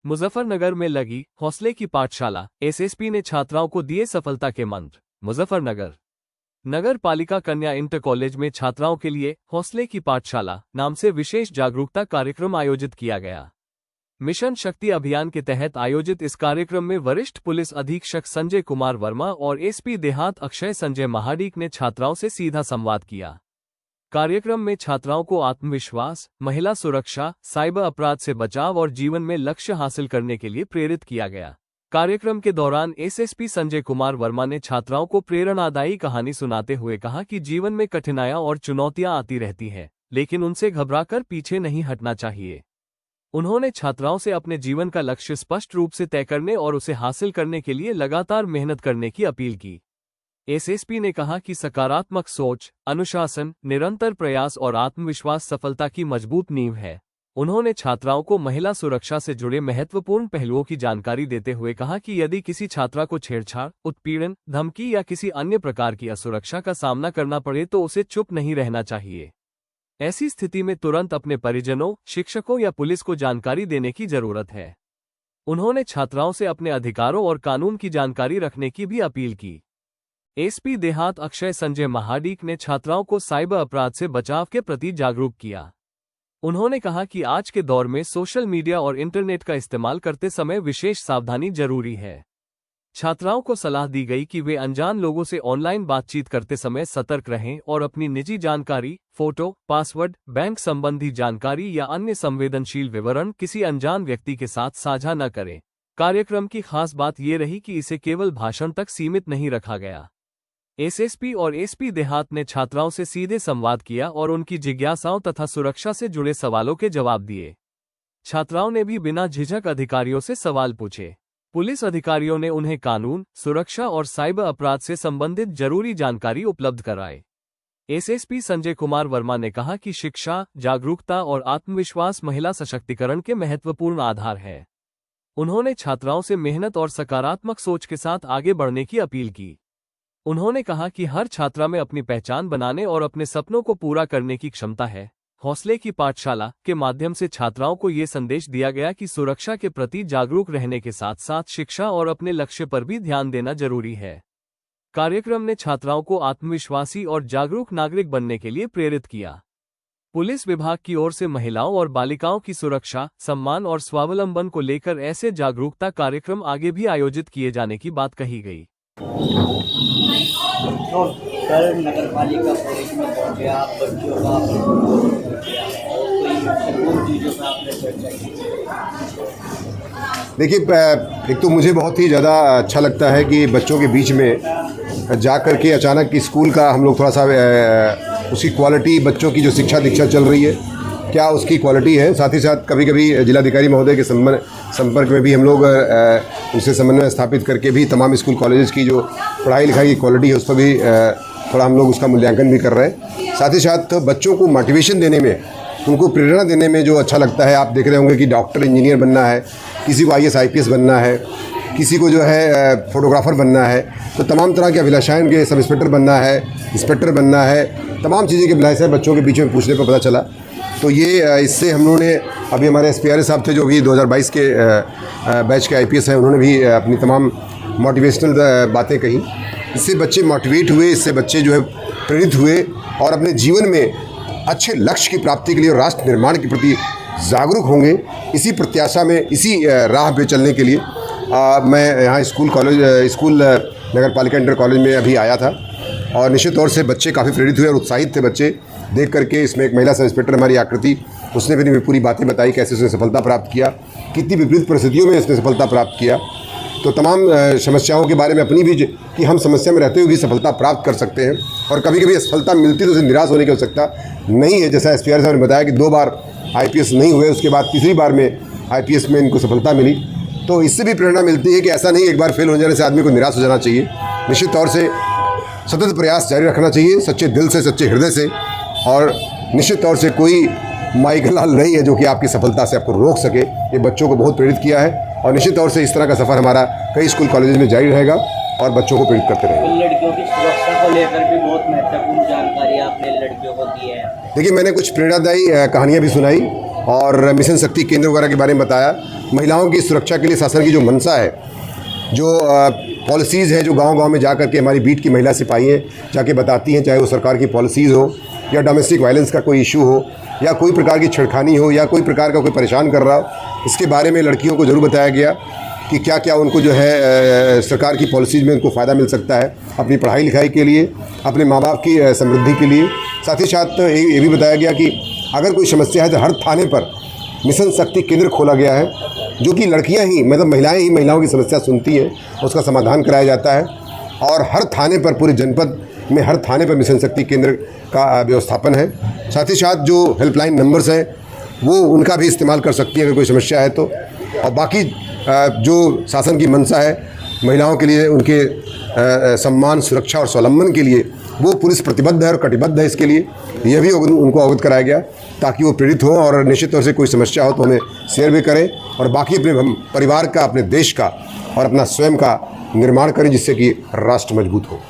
मुजफ्फरनगर में लगी हौसले की पाठशाला, एसएसपी ने छात्राओं को दिए सफलता के मंत्र। मुजफ्फरनगर नगर पालिका कन्या इंटर कॉलेज में छात्राओं के लिए हौसले की पाठशाला नाम से विशेष जागरूकता कार्यक्रम आयोजित किया गया। मिशन शक्ति अभियान के तहत आयोजित इस कार्यक्रम में वरिष्ठ पुलिस अधीक्षक संजय कुमार वर्मा और एसपी देहात अक्षय संजय महाडिक ने छात्राओं से सीधा संवाद किया। कार्यक्रम में छात्राओं को आत्मविश्वास, महिला सुरक्षा, साइबर अपराध से बचाव और जीवन में लक्ष्य हासिल करने के लिए प्रेरित किया गया। कार्यक्रम के दौरान एसएसपी संजय कुमार वर्मा ने छात्राओं को प्रेरणादायी कहानी सुनाते हुए कहा कि जीवन में कठिनाइयां और चुनौतियां आती रहती हैं, लेकिन उनसे घबराकर पीछे नहीं हटना चाहिए। उन्होंने छात्राओं से अपने जीवन का लक्ष्य स्पष्ट रूप से तय करने और उसे हासिल करने के लिए लगातार मेहनत करने की अपील की। एसएसपी ने कहा कि सकारात्मक सोच, अनुशासन, निरंतर प्रयास और आत्मविश्वास सफलता की मजबूत नींव है। उन्होंने छात्राओं को महिला सुरक्षा से जुड़े महत्वपूर्ण पहलुओं की जानकारी देते हुए कहा कि यदि किसी छात्रा को छेड़छाड़, उत्पीड़न, धमकी या किसी अन्य प्रकार की असुरक्षा का सामना करना पड़े तो उसे चुप नहीं रहना चाहिए। ऐसी स्थिति में तुरंत अपने परिजनों, शिक्षकों या पुलिस को जानकारी देने की जरूरत है। उन्होंने छात्राओं से अपने अधिकारों और कानून की जानकारी रखने की भी अपील की। एसपी देहात अक्षय संजय महाडिक ने छात्राओं को साइबर अपराध से बचाव के प्रति जागरूक किया। उन्होंने कहा कि आज के दौर में सोशल मीडिया और इंटरनेट का इस्तेमाल करते समय विशेष सावधानी जरूरी है। छात्राओं को सलाह दी गई कि वे अनजान लोगों से ऑनलाइन बातचीत करते समय सतर्क रहें और अपनी निजी जानकारी, फोटो, पासवर्ड, बैंक संबंधी जानकारी या अन्य संवेदनशील विवरण किसी अनजान व्यक्ति के साथ साझा न करें। कार्यक्रम की खास बात ये रही कि इसे केवल भाषण तक सीमित नहीं रखा गया। एसएसपी और एसपी देहात ने छात्राओं से सीधे संवाद किया और उनकी जिज्ञासाओं तथा सुरक्षा से जुड़े सवालों के जवाब दिए। छात्राओं ने भी बिना झिझक अधिकारियों से सवाल पूछे। पुलिस अधिकारियों ने उन्हें कानून, सुरक्षा और साइबर अपराध से संबंधित जरूरी जानकारी उपलब्ध कराई। एसएसपी संजय कुमार वर्मा ने कहा कि शिक्षा, जागरूकता और आत्मविश्वास महिला सशक्तिकरण के महत्वपूर्ण आधार है। उन्होंने छात्राओं से मेहनत और सकारात्मक सोच के साथ आगे बढ़ने की अपील की। उन्होंने कहा कि हर छात्रा में अपनी पहचान बनाने और अपने सपनों को पूरा करने की क्षमता है। हौसले की पाठशाला के माध्यम से छात्राओं को ये संदेश दिया गया कि सुरक्षा के प्रति जागरूक रहने के साथ साथ शिक्षा और अपने लक्ष्य पर भी ध्यान देना जरूरी है। कार्यक्रम ने छात्राओं को आत्मविश्वासी और जागरूक नागरिक बनने के लिए प्रेरित किया। पुलिस विभाग की ओर से महिलाओं और बालिकाओं की सुरक्षा, सम्मान और स्वावलंबन को लेकर ऐसे जागरूकता कार्यक्रम आगे भी आयोजित किए जाने की बात कही गई। कल नगर पालिका कॉलेज में पहुंचे आप, बच्चों का चीज़ों पर आपने चर्चा की। देखिए, एक तो मुझे बहुत ही ज़्यादा अच्छा लगता है कि बच्चों के बीच में जा कर के अचानक स्कूल का हम लोग थोड़ा सा उसकी क्वालिटी, बच्चों की जो शिक्षा दीक्षा चल रही है क्या उसकी क्वालिटी है। साथ ही साथ कभी कभी जिलाधिकारी महोदय के संपर्क में भी हम लोग उनसे समन्वय स्थापित करके भी तमाम स्कूल कॉलेजेस की जो पढ़ाई लिखाई की क्वालिटी है उस पर भी थोड़ा हम लोग उसका मूल्यांकन भी कर रहे हैं। साथ ही साथ बच्चों को मोटिवेशन देने में, उनको प्रेरणा देने में जो अच्छा लगता है, आप देख रहे होंगे कि डॉक्टर, इंजीनियर बनना है, किसी को IAS IPS बनना है, किसी को जो है फोटोग्राफर बनना है, तो तमाम तरह के अभिलाषाएं के सब इंस्पेक्टर बनना है, इंस्पेक्टर बनना है, तमाम चीज़ें की अभिलाषाएं बच्चों के बीच में पूछने पर पता चला। तो ये इससे हम लोगों ने, अभी हमारे SPRA साहब थे जो भी 2022 के बैच के IPS हैं, उन्होंने भी अपनी तमाम मोटिवेशनल बातें कही। इससे बच्चे मोटिवेट हुए, इससे बच्चे जो है प्रेरित हुए और अपने जीवन में अच्छे लक्ष्य की प्राप्ति के लिए और राष्ट्र निर्माण के प्रति जागरूक होंगे। इसी प्रत्याशा में, इसी राह पे चलने के लिए मैं यहाँ स्कूल नगर पालिका इंटर कॉलेज में अभी आया था और निश्चित तौर से बच्चे काफ़ी प्रेरित हुए और उत्साहित थे बच्चे देख करके। इसमें एक महिला सब इंस्पेक्टर हमारी आकृति, उसने भी पूरी बातें बताई कैसे उसने सफलता प्राप्त किया, कितनी विपरीत परिस्थितियों में इसने सफलता प्राप्त किया। तो तमाम समस्याओं के बारे में अपनी भी कि हम समस्या में रहते हुए भी सफलता प्राप्त कर सकते हैं और कभी कभी सफलता मिलती तो उसे निराश होने की आवश्यकता नहीं है। जैसा SPRA साहब ने बताया कि 2 बार IPS नहीं हुए, उसके बाद तीसरी बार में IPS में इनको सफलता मिली। तो इससे भी प्रेरणा मिलती है कि ऐसा नहीं एक बार फेल हो जाने से आदमी को निराश हो जाना चाहिए। निश्चित तौर से सतत प्रयास जारी रखना चाहिए, सच्चे दिल से, सच्चे हृदय से, और निश्चित तौर से कोई माइकलाल नहीं है जो कि आपकी सफलता से आपको रोक सके। ये बच्चों को बहुत प्रेरित किया है और निश्चित तौर से इस तरह का सफ़र हमारा कई स्कूल कॉलेज में जारी रहेगा और बच्चों को प्रेरित करते रहेंगे। लड़कियों की सुरक्षा को लेकर भी बहुत महत्वपूर्ण जानकारी आपने लड़कियों को दी है। देखिए, मैंने कुछ प्रेरणादायी कहानियाँ भी सुनाई और मिशन शक्ति केंद्र वगैरह के बारे में बताया। महिलाओं की सुरक्षा के लिए शासन की जो मंशा है, जो पॉलिसीज़ है, जो गांव-गांव में जा कर के हमारी बीट की महिला सिपाहियाँ जाके बताती हैं, चाहे वो सरकार की पॉलिसीज़ हो या डोमेस्टिक वायलेंस का कोई इशू हो या कोई प्रकार की छेड़खानी हो या कोई प्रकार का कोई परेशान कर रहा हो, इसके बारे में लड़कियों को ज़रूर बताया गया कि क्या क्या उनको जो है सरकार की पॉलिसीज़ में उनको फ़ायदा मिल सकता है अपनी पढ़ाई लिखाई के लिए, अपने माँ बाप की समृद्धि के लिए। साथ ही साथ ये भी बताया गया कि अगर कोई समस्या है तो हर थाने पर मिशन शक्ति केंद्र खोला गया है, जो कि लड़कियां ही मतलब महिलाएं ही महिलाओं की समस्या सुनती हैं, उसका समाधान कराया जाता है। और हर थाने पर, पूरे जनपद में हर थाने पर मिशन शक्ति केंद्र का व्यवस्थापन है। साथ ही साथ जो हेल्पलाइन नंबर्स हैं वो उनका भी इस्तेमाल कर सकती है अगर कोई समस्या है तो। और बाकी जो शासन की मंशा है महिलाओं के लिए, उनके सम्मान, सुरक्षा और स्वावलंबन के लिए, वो पुलिस प्रतिबद्ध है और कटिबद्ध है इसके लिए। यह भी उनको अवगत कराया गया ताकि वो प्रेरित हों और निश्चित तौर से कोई समस्या हो तो हमें शेयर भी करें और बाकी अपने परिवार का, अपने देश का और अपना स्वयं का निर्माण करें, जिससे कि राष्ट्र मजबूत हो।